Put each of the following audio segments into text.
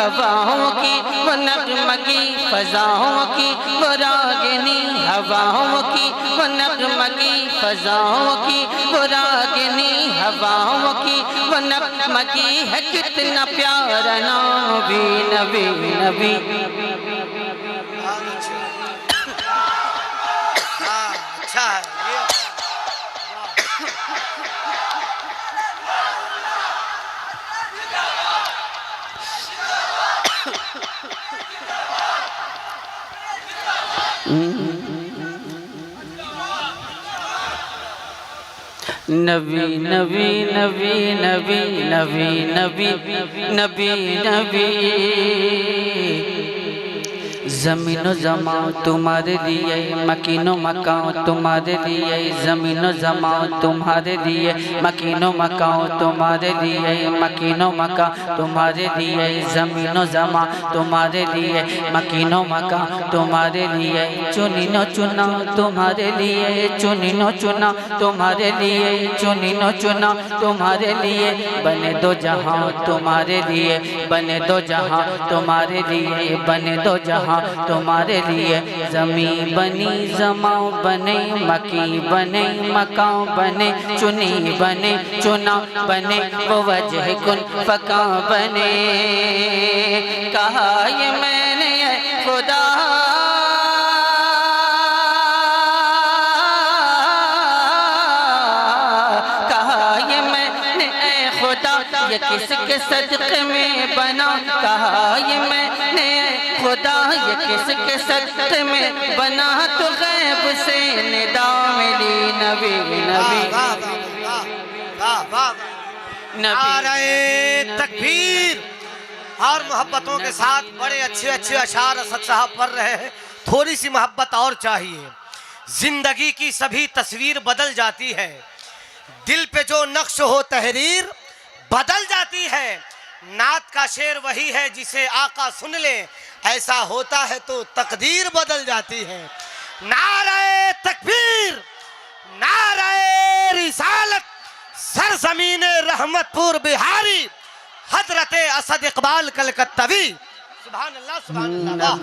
ہواؤں کی وہ نغمگی فضاؤں کی وہ راگنی ہواؤں کی وہ نغمگی فضاؤں کی وہ راگنی ہواؤں کی وہ نغمگی ہے کتنا پیارا نام بھی نبی نبی اچھا ہے یہ نبی نبی نبی نبی نبی نبی نبی نبی زمین و زمان تمہارے لیے مکین و مکان تمہارے لیے زمین و زمان تمہارے لیے مکین و مکان تمہارے لیے مکین و مکان تمہارے لیے زمین و زمان تمہارے لیے مکین و مکان تمہارے لیے چنین و چنا تمہارے لیے چنین و چنا تمہارے لیے چنین و چنا تمہارے لیے بنے دو جہاں تمہارے لیے بنے دو جہاں تمہارے لیے بنے دو جہاں تمہارے لیے زمین بنی زمان بنے مکی بنے مکان بنے چنی بنے چنا بنے وہ وجہ کن فکان بنے کہا یہ میں نے اے خدا کہا یہ میں نے اے خدا یہ کس کے صدقے میں بنا کہا یہ میں نے خدا یہ کس کے صدقے میں بنا تو غیب سے ندا ملی نبی نبی نعرہ تکبیر اور محبتوں کے ساتھ بڑے اچھے اچھے اشعار اسد صاحب پڑھ رہے ہیں تھوڑی سی محبت اور چاہیے زندگی کی سبھی تصویر بدل جاتی ہے دل پہ جو نقش ہو تحریر بدل جاتی ہے نعت کا شعر وہی ہے جسے آقا سن لے ایسا ہوتا ہے تو تقدیر بدل جاتی ہے نعرہ تکبیر نعرہ رسالت سرزمین رحمت پور بہاری حضرت اسد اقبال کلکتوی سبحان اللہ سبحان اللہ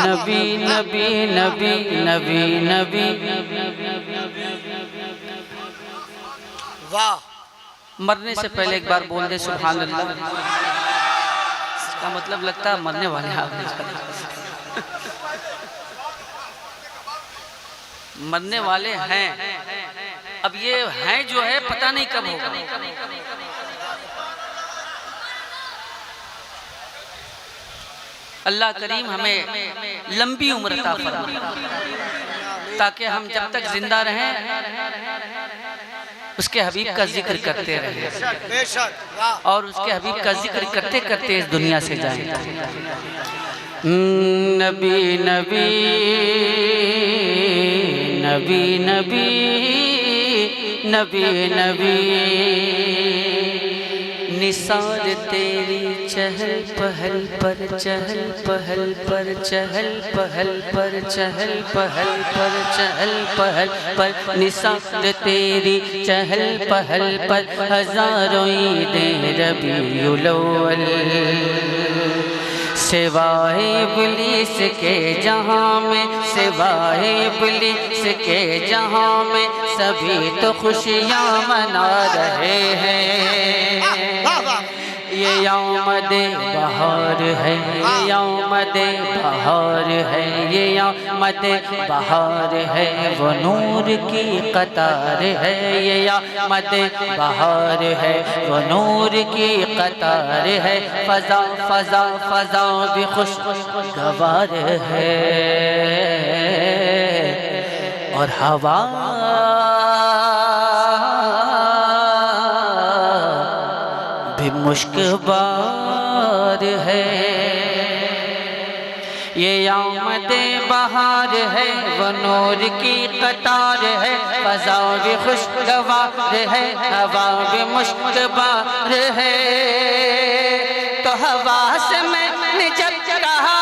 نبی نبی نبی نبی نبی واہ مرنے سے پہلے ایک بار بول دے سبحان اللہ اس کا مطلب لگتا ہے مرنے والے آپ مرنے والے ہیں اب یہ ہیں جو ہے پتہ نہیں کب ہوگا اللہ کریم ہمیں لمبی عمر عطا فرمائے تاکہ ہم جب تک زندہ رہیں اس کے حبیب کا ذکر کرتے رہیں اور اس کے حبیب کا ذکر کرتے کرتے اس دنیا سے جائیں نبی نبی نبی نبی نبی نبی نثار تیری چہل پہل پر چہل پہل پر چہل پہل پر چہل پہل پر چہل پہل پر نثار تیری چہل پہل پر ہزاروں عیدیں ربیع الاول سوائے ابلیس کے جہاں میں سوائے ابلیس کے جہاں میں سبھی تو خوشیاں منا رہے ہیں یہ یوم بہار ہے یہ یوم بہار ہے یہ یوم بہار ہے وہ نور کی قطار ہے یہ یوم بہار ہے وہ نور کی قطار ہے فضا فضا فضا بھی خوشگوار ہے اور ہوا بھی مشک بار ہے یہ یوم بہار ہے وہ نور کی قطار ہے فضا بھی خوشگوار ہے ہوا بھی مشک بار ہے تو ہوا سے میں نے جب کہا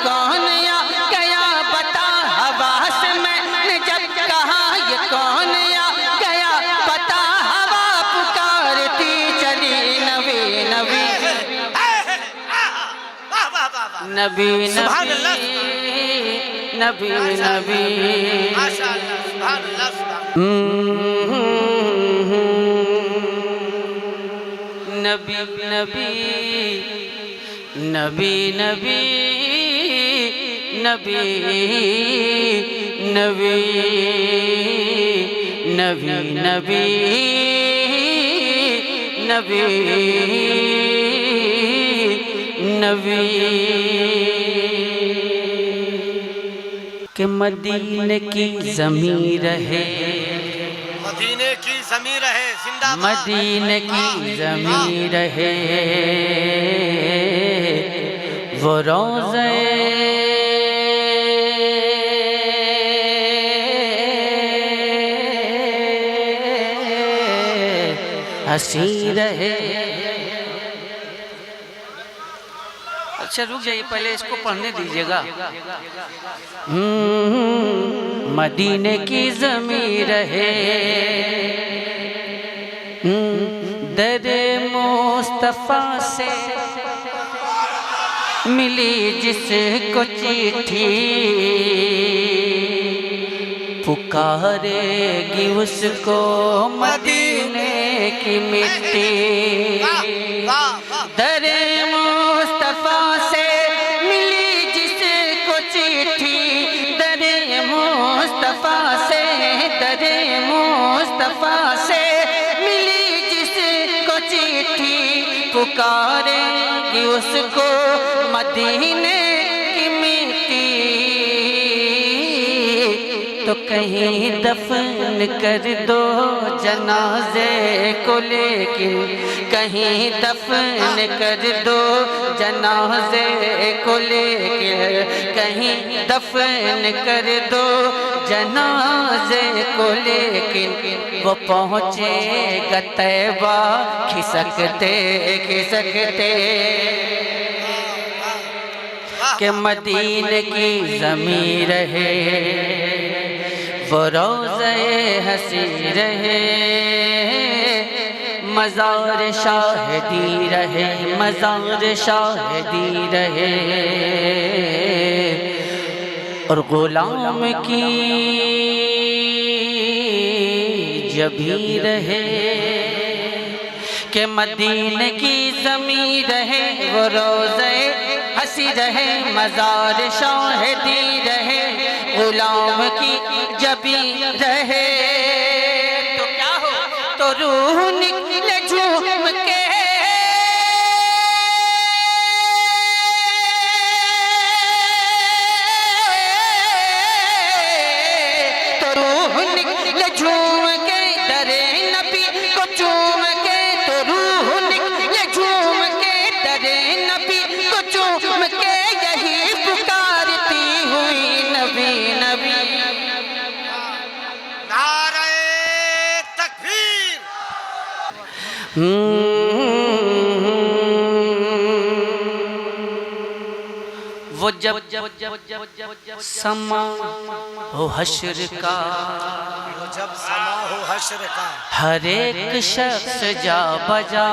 کون نبی سبحان اللہ نبی نبی ماشاء اللہ سبحان اللہ سبحان نبی نبی نبی نبی نبی نبی نبی نبی نبی نبی کہ مدینے کی زمین رہے مدینے کی زمین رہے زندہ باد مدینے کی زمین رہے وہ روضے ہنسی رہے اچھا رک جائیے پہلے اس کو پڑھنے دیجئے گا مدینے کی زمین رہے در مصطفیٰ سے ملی جس کو چٹھی پکارے گی اس کو مدینے کی مٹی در مصطفیٰ سے ملی جس کو چٹھی در مصطفیٰ سے در مصطفیٰ سے ملی جس کو چٹھی پکارے گی اس کو مدینے کی مٹی تو کہیں دفن کر دو جنازے کو لیکن کہیں دفن کر دو جنازے کو لیکن کہیں دفن کر دو جنازے کو لیکن وہ پہنچے گا طیبہ کھسکتے کھسکتے کہ مدینے کی زمین رہے وہ روضے ہنسی رہے مزار شاہدی رہے مزار شاہدی رہے اور غلام کی جبی رہے کہ مدینے کی زمین رہے وہ روضے ہنسی رہے مزار شاہدی رہے غلام کی جبی رہے تو کیا ہو تو روح نکلے جھوم کے تو روح نکلے جھوم کے در نبی کو چوم کے تو روح نکلے جھوم کے در نبی کو چوم کے یہی پکارتی ہوئی نبی نبی نعرہ تکبیر وہ جب سما ہو حشر کا وہ جب سما ہو حشر کا ہر ایک شخص جا بجا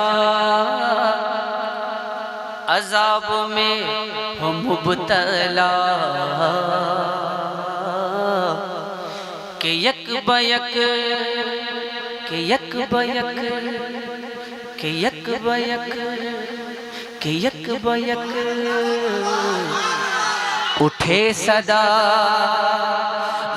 عذاب میں ہو مبتلا کہ یک بیک کہ یک بیک کہ یک بیک کہ یک بیک اٹھے صدا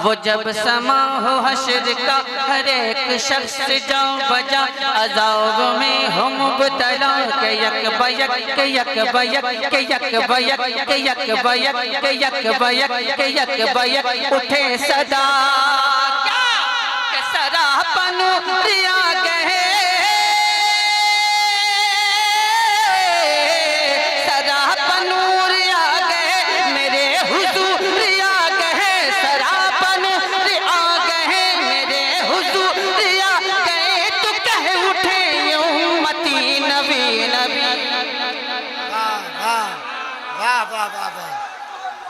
وہ جب سما ہو حشر کا ہر ایک شخص جا بجا عذاب میں ہو مبتلا کہ یک بیک کہ یک بیک کہ یک بیک کہ یک بیک کہ یک بیک کہ یک بیک اٹھے صدا کیا کہ سراپا نور آ گئے سراپا نور آ گئے میرے حضور آ گئے سراپا نور آ گئے میرے حضور آ گئے تو کہہ اٹھے یہ امتی نبی نبی واہ واہ واہ واہ واہ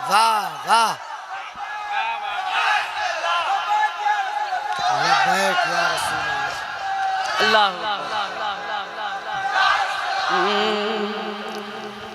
واہ واہ لبیک یا رسول اللہ اللہ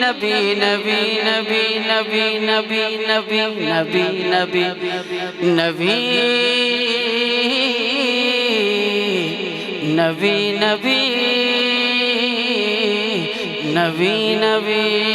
نبی نبی نبی نبی نبی نبی نبی نبی نبی نبی نبی نبی نبی